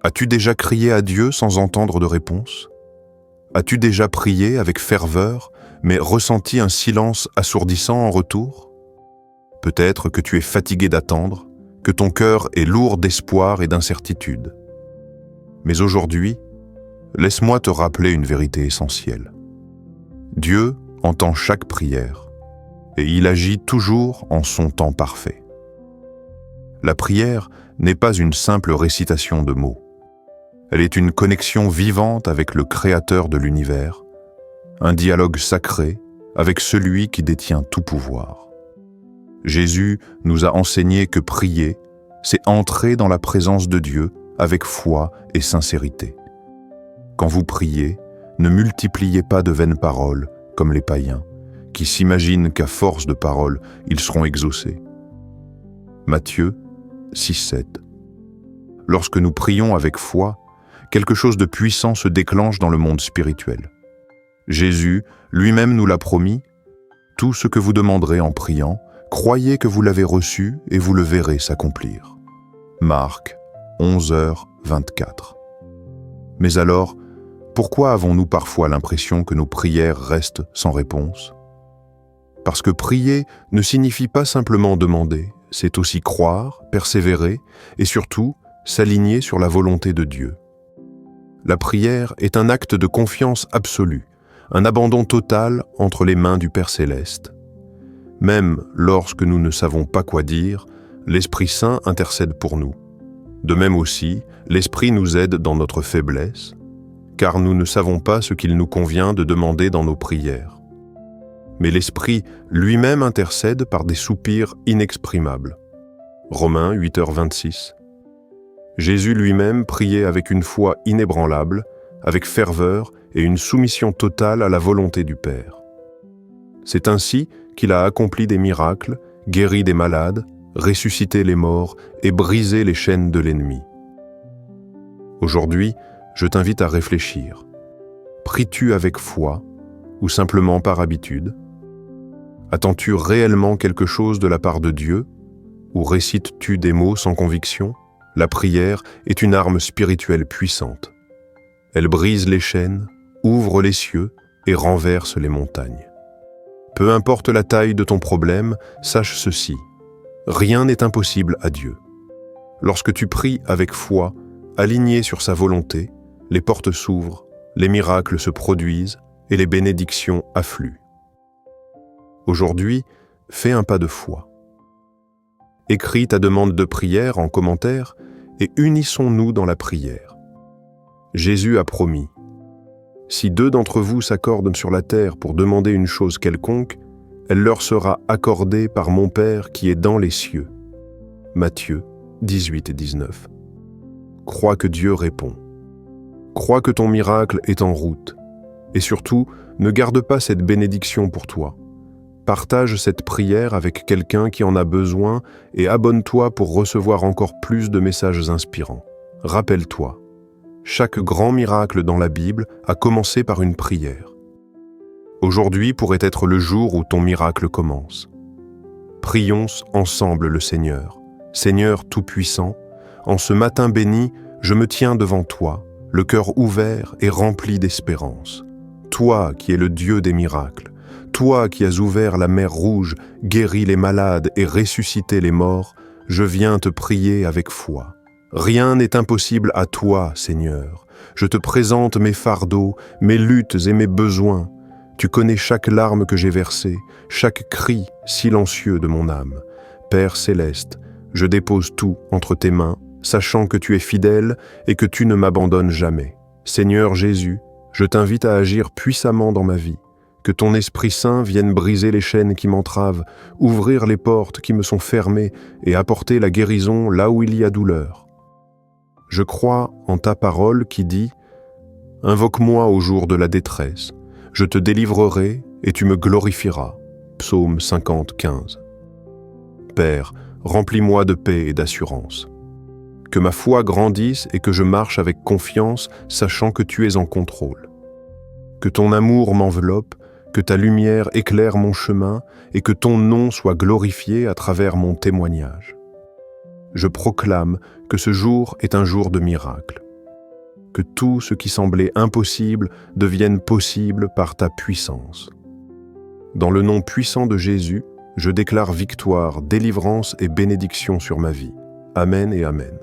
As-tu déjà crié à Dieu sans entendre de réponse? As-tu déjà prié avec ferveur, mais ressenti un silence assourdissant en retour? Peut-être que tu es fatigué d'attendre, que ton cœur est lourd d'espoir et d'incertitude. Mais aujourd'hui, laisse-moi te rappeler une vérité essentielle. Dieu entend chaque prière, et il agit toujours en son temps parfait. La prière n'est pas une simple récitation de mots. Elle est une connexion vivante avec le Créateur de l'univers, un dialogue sacré avec celui qui détient tout pouvoir. Jésus nous a enseigné que prier, c'est entrer dans la présence de Dieu avec foi et sincérité. Quand vous priez, ne multipliez pas de vaines paroles comme les païens, qui s'imaginent qu'à force de paroles, ils seront exaucés. Matthieu 6,7. Lorsque nous prions avec foi, quelque chose de puissant se déclenche dans le monde spirituel. Jésus lui-même nous l'a promis, « Tout ce que vous demanderez en priant, croyez que vous l'avez reçu et vous le verrez s'accomplir. » Marc 11h24. Mais alors, pourquoi avons-nous parfois l'impression que nos prières restent sans réponse? Parce que prier ne signifie pas simplement demander, c'est aussi croire, persévérer et surtout s'aligner sur la volonté de Dieu. La prière est un acte de confiance absolue, un abandon total entre les mains du Père Céleste. Même lorsque nous ne savons pas quoi dire, l'Esprit Saint intercède pour nous. De même aussi, l'Esprit nous aide dans notre faiblesse, car nous ne savons pas ce qu'il nous convient de demander dans nos prières. Mais l'Esprit lui-même intercède par des soupirs inexprimables. Romains 8h26. Jésus lui-même priait avec une foi inébranlable, avec ferveur et une soumission totale à la volonté du Père. C'est ainsi qu'il a accompli des miracles, guéri des malades, ressuscité les morts et brisé les chaînes de l'ennemi. Aujourd'hui, je t'invite à réfléchir. Pries-tu avec foi ou simplement par habitude? Attends-tu réellement quelque chose de la part de Dieu ou récites-tu des mots sans conviction? La prière est une arme spirituelle puissante. Elle brise les chaînes, ouvre les cieux et renverse les montagnes. Peu importe la taille de ton problème, sache ceci. Rien n'est impossible à Dieu. Lorsque tu pries avec foi, aligné sur sa volonté, les portes s'ouvrent, les miracles se produisent et les bénédictions affluent. Aujourd'hui, fais un pas de foi. Écris ta demande de prière en commentaire et unissons-nous dans la prière. Jésus a promis « Si 2 d'entre vous s'accordent sur la terre pour demander une chose quelconque, elle leur sera accordée par mon Père qui est dans les cieux. » Matthieu 18-19. Crois que Dieu répond. Crois que ton miracle est en route. Et surtout, ne garde pas cette bénédiction pour toi. Partage cette prière avec quelqu'un qui en a besoin et abonne-toi pour recevoir encore plus de messages inspirants. Rappelle-toi, chaque grand miracle dans la Bible a commencé par une prière. Aujourd'hui pourrait être le jour où ton miracle commence. Prions ensemble le Seigneur. Seigneur Tout-Puissant, en ce matin béni, je me tiens devant toi, le cœur ouvert et rempli d'espérance. Toi qui es le Dieu des miracles, toi qui as ouvert la mer Rouge, guéri les malades et ressuscité les morts, je viens te prier avec foi. Rien n'est impossible à toi, Seigneur. Je te présente mes fardeaux, mes luttes et mes besoins. Tu connais chaque larme que j'ai versée, chaque cri silencieux de mon âme. Père céleste, je dépose tout entre tes mains, sachant que tu es fidèle et que tu ne m'abandonnes jamais. Seigneur Jésus, je t'invite à agir puissamment dans ma vie. Que ton Esprit Saint vienne briser les chaînes qui m'entravent, ouvrir les portes qui me sont fermées et apporter la guérison là où il y a douleur. Je crois en ta parole qui dit « Invoque-moi au jour de la détresse, je te délivrerai et tu me glorifieras. » Psaume 50-15. Père, remplis-moi de paix et d'assurance. Que ma foi grandisse et que je marche avec confiance, sachant que tu es en contrôle. Que ton amour m'enveloppe, que ta lumière éclaire mon chemin et que ton nom soit glorifié à travers mon témoignage. Je proclame que ce jour est un jour de miracle. que tout ce qui semblait impossible devienne possible par ta puissance. Dans le nom puissant de Jésus, je déclare victoire, délivrance et bénédiction sur ma vie. Amen et Amen.